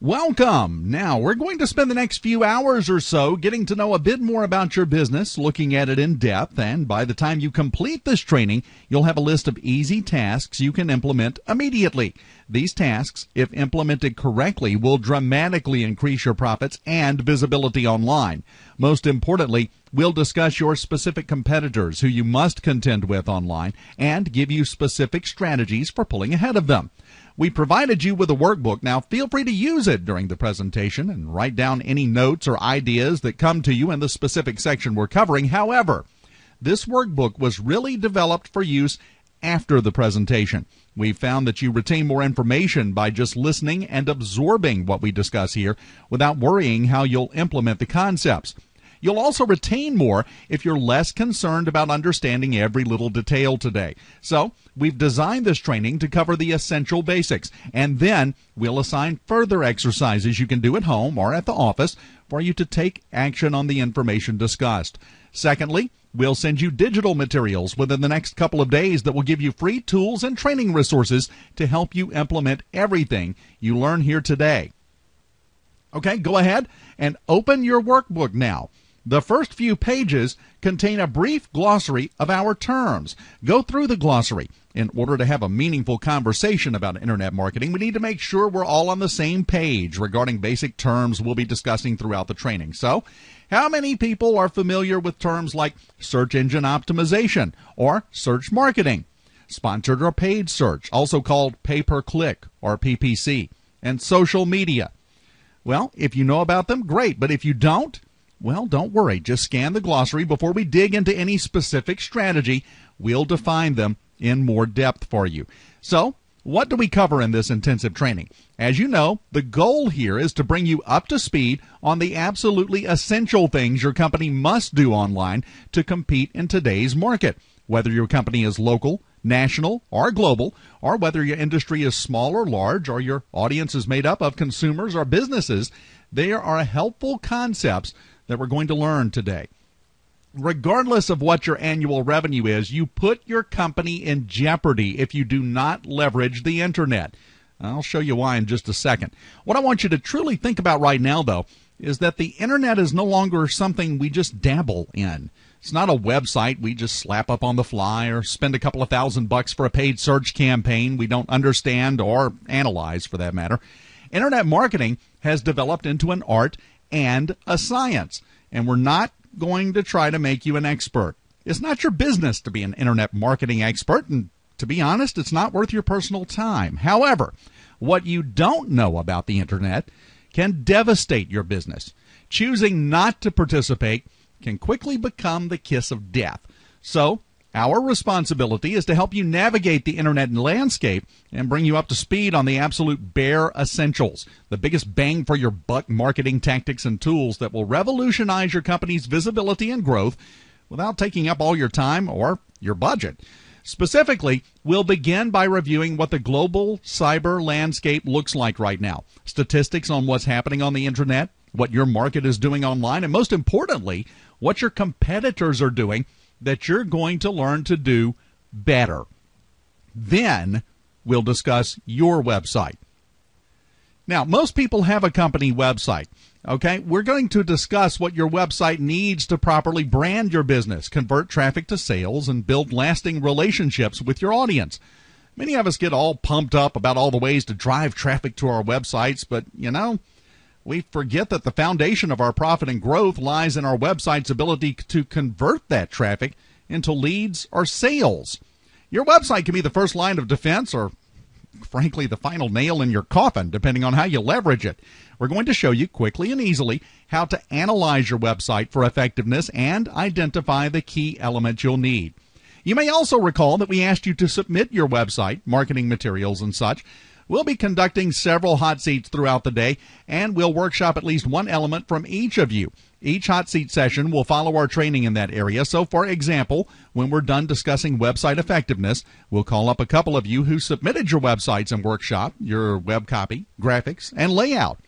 Welcome. Now, we're going to spend the next few hours or so getting to know a bit more about your business, looking at it in depth, and by the time you complete this training, you'll have a list of easy tasks you can implement immediately. These tasks, if implemented correctly, will dramatically increase your profits and visibility online. Most importantly, we'll discuss your specific competitors who you must contend with online and give you specific strategies for pulling ahead of them. We provided you with a workbook. Now, feel free to use it during the presentation and write down any notes or ideas that come to you in the specific section we're covering. However, this workbook was really developed for use after the presentation. We found that you retain more information by just listening and absorbing what we discuss here without worrying how you'll implement the concepts. You'll also retain more if you're less concerned about understanding every little detail today. So, we've designed this training to cover the essential basics, and then we'll assign further exercises you can do at home or at the office for you to take action on the information discussed. Secondly, we'll send you digital materials within the next couple of days that will give you free tools and training resources to help you implement everything you learn here today. Okay, go ahead and open your workbook now. The first few pages contain a brief glossary of our terms. Go through the glossary. In order to have a meaningful conversation about internet marketing, we need to make sure we're all on the same page regarding basic terms we'll be discussing throughout the training. So, how many people are familiar with terms like search engine optimization or search marketing, sponsored or paid search, also called pay-per-click or PPC, and social media? Well, if you know about them, great. But if you don't, well, don't worry. Just scan the glossary before we dig into any specific strategy. We'll define them in more depth for you. So, what do we cover in this intensive training? As you know, the goal here is to bring you up to speed on the absolutely essential things your company must do online to compete in today's market. Whether your company is local, national, or global, or whether your industry is small or large, or your audience is made up of consumers or businesses, there are helpful concepts that we're going to learn today. Regardless of what your annual revenue is, you put your company in jeopardy if you do not leverage the internet. I'll show you why in just a second. What I want you to truly think about right now, though, is that the internet is no longer something we just dabble in. It's not a website we just slap up on the fly or spend a couple of $1,000 for a paid search campaign we don't understand or analyze, for that matter. Internet marketing has developed into an art and a science, and we're not going to try to make you an expert. It's not your business to be an internet marketing expert, and to be honest, it's not worth your personal time. However, what you don't know about the internet can devastate your business. Choosing not to participate can quickly become the kiss of death. So, our responsibility is to help you navigate the internet landscape and bring you up to speed on the absolute bare essentials, the biggest bang for your buck marketing tactics and tools that will revolutionize your company's visibility and growth without taking up all your time or your budget. Specifically, we'll begin by reviewing what the global cyber landscape looks like right now, statistics on what's happening on the internet, what your market is doing online, and most importantly, what your competitors are doing that you're going to learn to do better. Then we'll discuss your website. Now, most people have a company website. Okay, we're going to discuss what your website needs to properly brand your business, convert traffic to sales, and build lasting relationships with your audience. Many of us get all pumped up about all the ways to drive traffic to our websites, but, we forget that the foundation of our profit and growth lies in our website's ability to convert that traffic into leads or sales. Your website can be the first line of defense or, frankly, the final nail in your coffin, depending on how you leverage it. We're going to show you quickly and easily how to analyze your website for effectiveness and identify the key elements you'll need. You may also recall that we asked you to submit your website, marketing materials, and such. We'll be conducting several hot seats throughout the day, and we'll workshop at least one element from each of you. Each hot seat session will follow our training in that area. So, for example, when we're done discussing website effectiveness, we'll call up a couple of you who submitted your websites and workshop, your web copy, graphics, and layout.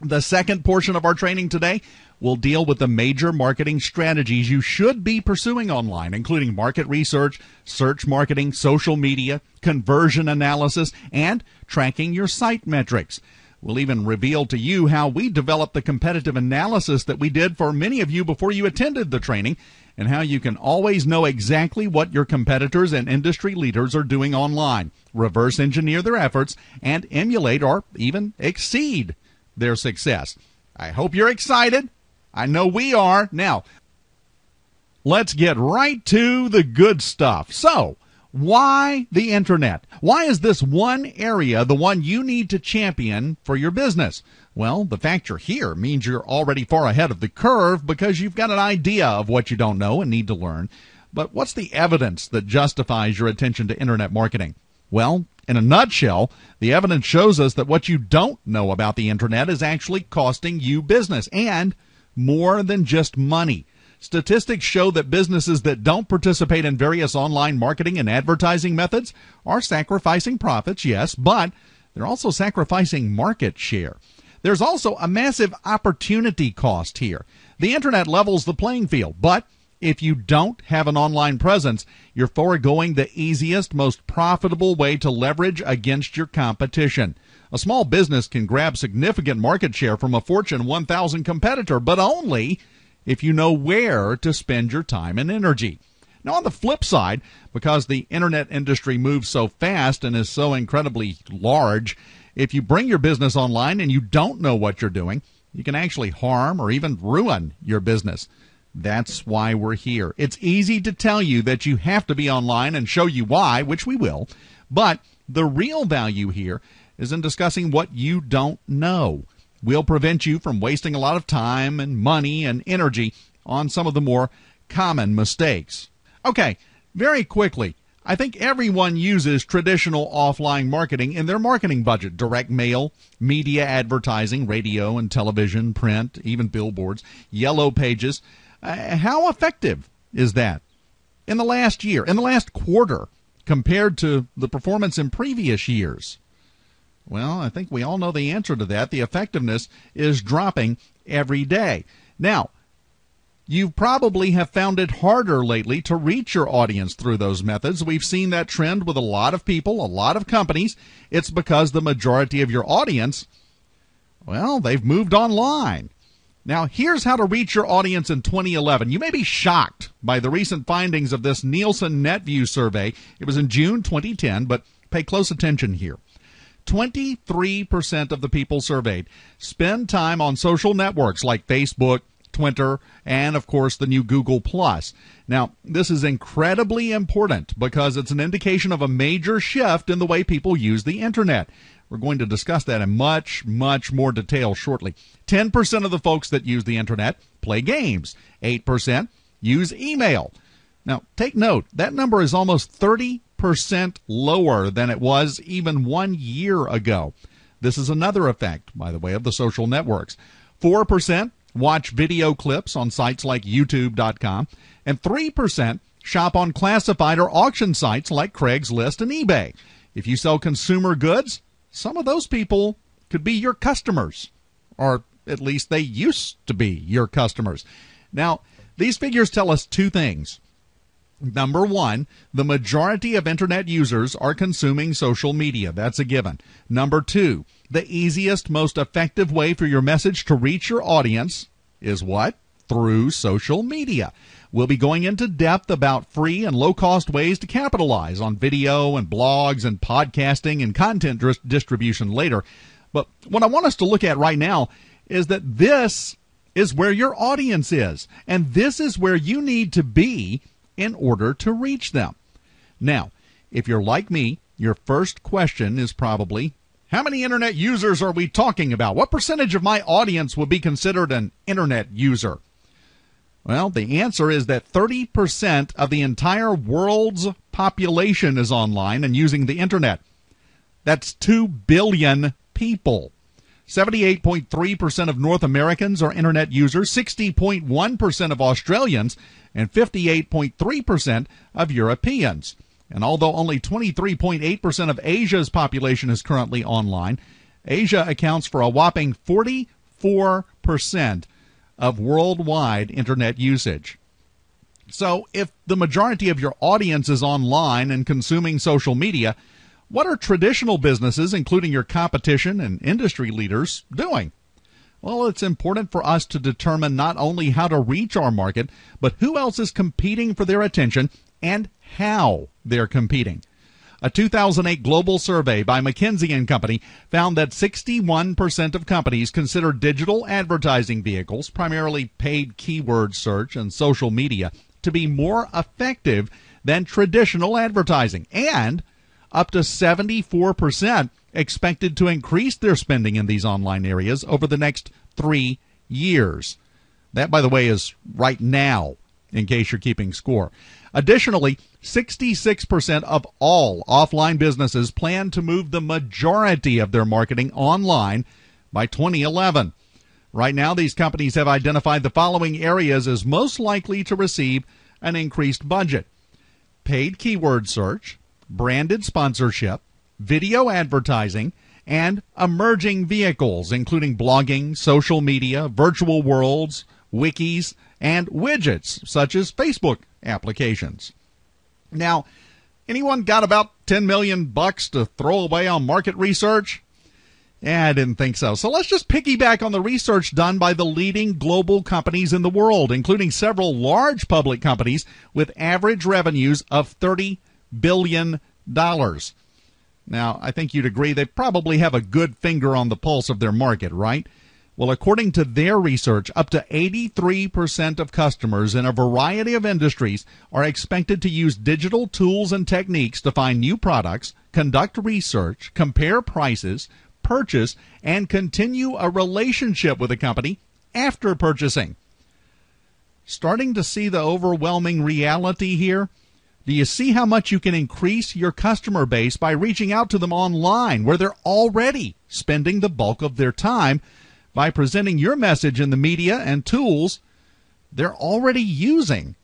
The second portion of our training today will deal with the major marketing strategies you should be pursuing online, including market research, search marketing, social media, conversion analysis, and tracking your site metrics. We'll even reveal to you how we developed the competitive analysis that we did for many of you before you attended the training, and how you can always know exactly what your competitors and industry leaders are doing online, reverse engineer their efforts, and emulate or even exceed their success. I hope you're excited. I know we are. Now, let's get right to the good stuff. So, why the internet? Why is this one area the one you need to champion for your business? Well, the fact you're here means you're already far ahead of the curve because you've got an idea of what you don't know and need to learn. But what's the evidence that justifies your attention to internet marketing? Well, in a nutshell, the evidence shows us that what you don't know about the internet is actually costing you business, and more than just money. Statistics show that businesses that don't participate in various online marketing and advertising methods are sacrificing profits, yes, but they're also sacrificing market share. There's also a massive opportunity cost here. The internet levels the playing field, but if you don't have an online presence, you're foregoing the easiest, most profitable way to leverage against your competition. A small business can grab significant market share from a Fortune 1000 competitor, but only if you know where to spend your time and energy. Now, on the flip side, because the internet industry moves so fast and is so incredibly large, if you bring your business online and you don't know what you're doing, you can actually harm or even ruin your business. That's why we're here. It's easy to tell you that you have to be online and show you why, which we will, but the real value here is in discussing what you don't know. We'll prevent you from wasting a lot of time and money and energy on some of the more common mistakes. Okay, very quickly, I think everyone uses traditional offline marketing in their marketing budget: direct mail, media advertising, radio and television, print, even billboards, yellow pages. How effective is that in the last year, in the last quarter, compared to the performance in previous years? Well, I think we all know the answer to that. The effectiveness is dropping every day. Now, you probably have found it harder lately to reach your audience through those methods. We've seen that trend with a lot of people, a lot of companies. It's because the majority of your audience, well, they've moved online. Now, here's how to reach your audience in 2011. You may be shocked by the recent findings of this Nielsen NetView survey. It was in June 2010, but pay close attention here. 23% of the people surveyed spend time on social networks like Facebook, Twitter, and, of course, the new Google+. Now, this is incredibly important because it's an indication of a major shift in the way people use the internet. We're going to discuss that in much, much more detail shortly. 10% of the folks that use the internet play games. 8% use email. Now, take note, that number is almost 30% lower than it was even 1 year ago. This is another effect, by the way, of the social networks. 4% watch video clips on sites like YouTube.com, and 3% shop on classified or auction sites like Craigslist and eBay. If you sell consumer goods, some of those people could be your customers, or at least they used to be your customers. Now, these figures tell us two things. Number one, the majority of internet users are consuming social media. That's a given. Number two, the easiest, most effective way for your message to reach your audience is what? Through social media. We'll be going into depth about free and low-cost ways to capitalize on video and blogs and podcasting and content distribution later. But what I want us to look at right now is that this is where your audience is, and this is where you need to be in order to reach them. Now, if you're like me, your first question is probably, how many internet users are we talking about? What percentage of my audience would be considered an internet user? Well, the answer is that 30% of the entire world's population is online and using the internet. That's 2 billion people. 78.3% of North Americans are internet users, 60.1% of Australians, and 58.3% of Europeans. And although only 23.8% of Asia's population is currently online, Asia accounts for a whopping 44% of worldwide internet usage. So if the majority of your audience is online and consuming social media, What are traditional businesses, including your competition and industry leaders, doing? Well, it's important for us to determine not only how to reach our market, but who else is competing for their attention and how they're competing. A 2008 global survey by McKinsey & Company found that 61% of companies consider digital advertising vehicles, primarily paid keyword search and social media, to be more effective than traditional advertising, and up to 74% expected to increase their spending in these online areas over the next 3 years. That, by the way, is right now, in case you're keeping score. Additionally, 66% of all offline businesses plan to move the majority of their marketing online by 2011. Right now, these companies have identified the following areas as most likely to receive an increased budget: paid keyword search, branded sponsorship, video advertising, and emerging vehicles, including blogging, social media, virtual worlds, wikis, and widgets, such as Facebook applications. Now, anyone got about $10 million to throw away on market research? I didn't think so. So let's just piggyback on the research done by the leading global companies in the world, including several large public companies with average revenues of $30 billion. Now, I think you'd agree they probably have a good finger on the pulse of their market, right? Well, according to their research, up to 83% of customers in a variety of industries are expected to use digital tools and techniques to find new products, conduct research, compare prices, purchase, and continue a relationship with a company after purchasing. Starting to see the overwhelming reality here? Do you see how much you can increase your customer base by reaching out to them online, where they're already spending the bulk of their time, by presenting your message in the media and tools they're already using?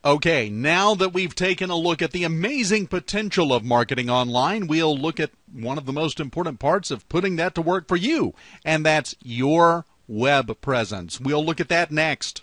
Okay, now that we've taken a look at the amazing potential of marketing online, we'll look at one of the most important parts of putting that to work for you, and that's your web presence. We'll look at that next.